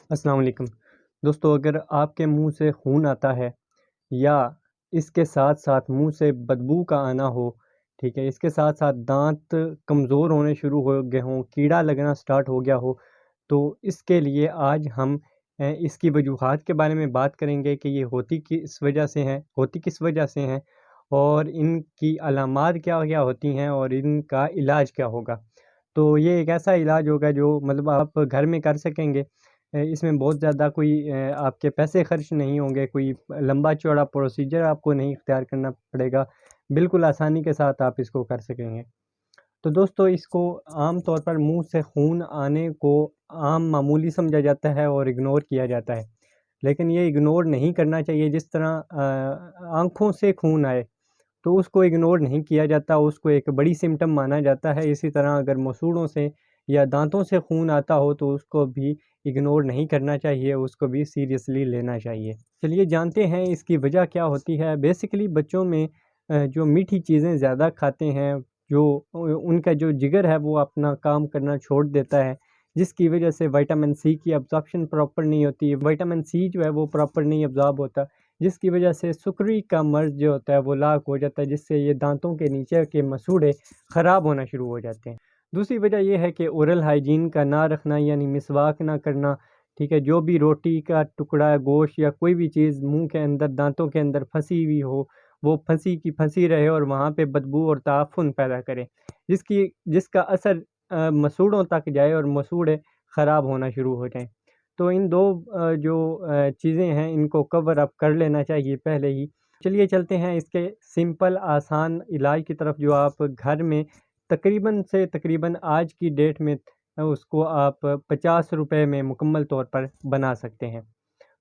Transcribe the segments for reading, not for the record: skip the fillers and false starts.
السلام علیکم دوستو، اگر آپ کے منہ سے خون آتا ہے یا اس کے ساتھ ساتھ منہ سے بدبو کا آنا ہو، ٹھیک ہے، اس کے ساتھ ساتھ دانت کمزور ہونے شروع ہو گئے ہوں، کیڑا لگنا سٹارٹ ہو گیا ہو، تو اس کے لیے آج ہم اس کی وجوہات کے بارے میں بات کریں گے کہ یہ ہوتی کس وجہ سے ہیں اور ان کی علامات کیا کیا ہوتی ہیں اور ان کا علاج کیا ہوگا۔ تو یہ ایک ایسا علاج ہوگا جو مطلب آپ گھر میں کر سکیں گے۔ اس میں بہت زیادہ کوئی آپ کے پیسے خرچ نہیں ہوں گے، کوئی لمبا چوڑا پروسیجر آپ کو نہیں اختیار کرنا پڑے گا، بالکل آسانی کے ساتھ آپ اس کو کر سکیں گے۔ تو دوستو، اس کو عام طور پر منہ سے خون آنے کو عام معمولی سمجھا جاتا ہے اور اگنور کیا جاتا ہے، لیکن یہ اگنور نہیں کرنا چاہیے۔ جس طرح آنکھوں سے خون آئے تو اس کو اگنور نہیں کیا جاتا، اس کو ایک بڑی سمٹم مانا جاتا ہے۔ اسی طرح اگر مسوڑوں سے یا دانتوں سے خون آتا ہو تو اس کو بھی اگنور نہیں کرنا چاہیے، اس کو بھی سیریسلی لینا چاہیے۔ چلیے جانتے ہیں اس کی وجہ کیا ہوتی ہے۔ بیسیکلی بچوں میں جو میٹھی چیزیں زیادہ کھاتے ہیں، جو ان کا جو جگر ہے وہ اپنا کام کرنا چھوڑ دیتا ہے، جس کی وجہ سے وٹامن سی کی ابزارپشن پراپر نہیں ہوتی، وٹامن سی جو ہے وہ پراپر نہیں ابزارب ہوتا، جس کی وجہ سے سکری کا مرض جو ہوتا ہے وہ لاحق ہو جاتا ہے، جس سے یہ دانتوں کے نیچے کے مسوڑے خراب ہونا شروع ہو جاتے ہیں۔ دوسری وجہ یہ ہے کہ اورل ہائیجین کا نہ رکھنا، یعنی مسواک نہ کرنا، ٹھیک ہے، جو بھی روٹی کا ٹکڑا، گوشت یا کوئی بھی چیز منہ کے اندر، دانتوں کے اندر پھنسی ہوئی ہو، وہ پھنسی کی پھنسی رہے اور وہاں پہ بدبو اور تعفن پیدا کرے، جس کا اثر مسوڑوں تک جائے اور مسوڑے خراب ہونا شروع ہو جائیں۔ تو ان دو جو چیزیں ہیں ان کو کور اپ کر لینا چاہیے پہلے ہی۔ چلیے چلتے ہیں اس کے سمپل آسان علاج کی طرف، جو آپ گھر میں تقریباً آج کی ڈیٹ میں اس کو آپ 50 روپے میں مکمل طور پر بنا سکتے ہیں۔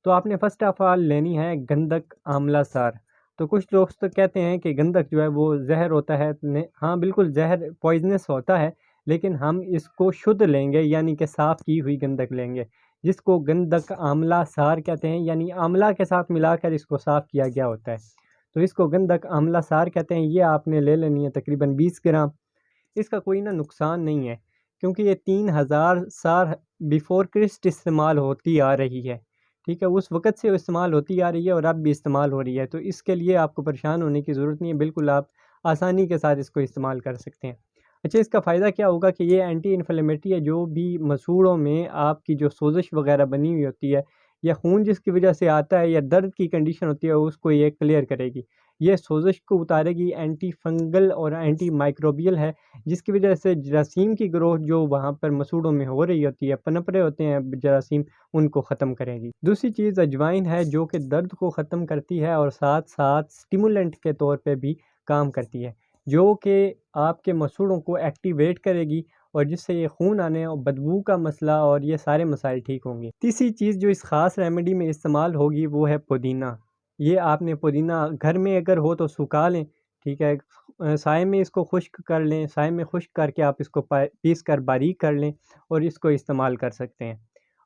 تو آپ نے فرسٹ آف آل لینی ہے گندک آملہ سار۔ تو کچھ لوگ تو کہتے ہیں کہ گندک جو ہے وہ زہر ہوتا ہے۔ ہاں بالکل، زہر پوائزنس ہوتا ہے، لیکن ہم اس کو شدھ لیں گے، یعنی کہ صاف کی ہوئی گندک لیں گے، جس کو گندک آملہ سار کہتے ہیں، یعنی آملہ کے ساتھ ملا کر اس کو صاف کیا گیا ہوتا ہے، تو اس کو گندک آملہ سار کہتے ہیں۔ یہ آپ نے لے لینی ہے تقریباً 20 گرام۔ اس کا کوئی نقصان نہیں ہے، کیونکہ یہ 3000 سال بیفور کرسٹ استعمال ہوتی آ رہی ہے، ٹھیک ہے، اس وقت سے استعمال ہوتی آ رہی ہے اور اب بھی استعمال ہو رہی ہے، تو اس کے لیے آپ کو پریشان ہونے کی ضرورت نہیں ہے، بالکل آپ آسانی کے ساتھ اس کو استعمال کر سکتے ہیں۔ اچھا، اس کا فائدہ کیا ہوگا کہ یہ اینٹی انفلیمیٹری ہے، جو بھی مسوڑوں میں آپ کی جو سوزش وغیرہ بنی ہوئی ہوتی ہے یا خون جس کی وجہ سے آتا ہے یا درد کی کنڈیشن ہوتی ہے، اس کو یہ کلیئر کرے گی، یہ سوزش کو اتارے گی۔ اینٹی فنگل اور اینٹی مائکروبیل ہے، جس کی وجہ سے جراثیم کی گروتھ جو وہاں پر مسوڑوں میں ہو رہی ہوتی ہے، پنپ رہے ہوتے ہیں جراثیم، ان کو ختم کرے گی۔ دوسری چیز اجوائن ہے، جو کہ درد کو ختم کرتی ہے اور ساتھ ساتھ سٹیمولنٹ کے طور پہ بھی کام کرتی ہے، جو کہ آپ کے مسوڑوں کو ایکٹیویٹ کرے گی اور جس سے یہ خون آنے اور بدبو کا مسئلہ اور یہ سارے مسائل ٹھیک ہوں گے۔ تیسری چیز جو اس خاص ریمیڈی میں استعمال ہوگی وہ ہے پودینہ۔ یہ آپ نے پودینہ گھر میں اگر ہو تو سکھا لیں، ٹھیک ہے، سائے میں اس کو خشک کر لیں، سائے میں خشک کر کے آپ اس کو پیس کر باریک کر لیں اور اس کو استعمال کر سکتے ہیں۔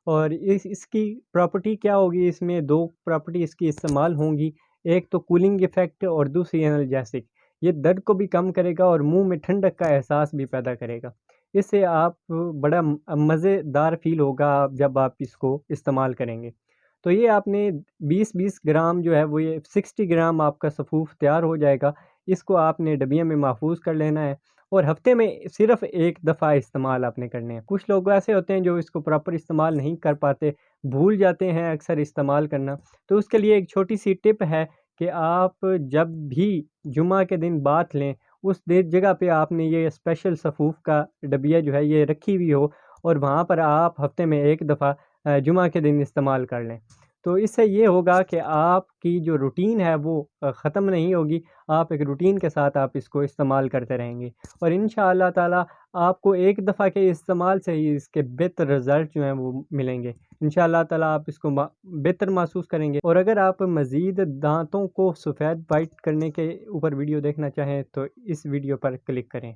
اور اس کی پراپرٹی کیا ہوگی، اس میں دو پراپرٹی اس کی استعمال ہوں گی، ایک تو کولنگ ایفیکٹ اور دوسری انرجیسک۔ یہ درد کو بھی کم کرے گا اور منہ میں ٹھنڈک کا احساس بھی پیدا کرے گا۔ اس سے آپ بڑا مزیدار فیل ہوگا جب آپ اس کو استعمال کریں گے۔ تو یہ آپ نے 20 گرام جو ہے وہ، یہ 60 گرام آپ کا سفوف تیار ہو جائے گا۔ اس کو آپ نے ڈبیا میں محفوظ کر لینا ہے اور ہفتے میں صرف ایک دفعہ استعمال آپ نے کرنے ہیں۔ کچھ لوگ ایسے ہوتے ہیں جو اس کو پراپر استعمال نہیں کر پاتے، بھول جاتے ہیں اکثر استعمال کرنا، تو اس کے لیے ایک چھوٹی سی ٹپ ہے کہ آپ جب بھی جمعہ کے دن بات لیں، اس جگہ پہ آپ نے یہ اسپیشل سفوف کا ڈبیا جو ہے یہ رکھی ہوئی ہو اور وہاں پر آپ ہفتے میں ایک دفعہ جمعہ کے دن استعمال کر لیں۔ تو اس سے یہ ہوگا کہ آپ کی جو روٹین ہے وہ ختم نہیں ہوگی، آپ ایک روٹین کے ساتھ آپ اس کو استعمال کرتے رہیں گے اور انشاءاللہ تعالی آپ کو ایک دفعہ کے استعمال سے ہی اس کے بہتر رزلٹ جو ہیں وہ ملیں گے۔ انشاءاللہ تعالی آپ اس کو بہتر محسوس کریں گے۔ اور اگر آپ مزید دانتوں کو سفید وائٹ کرنے کے اوپر ویڈیو دیکھنا چاہیں تو اس ویڈیو پر کلک کریں۔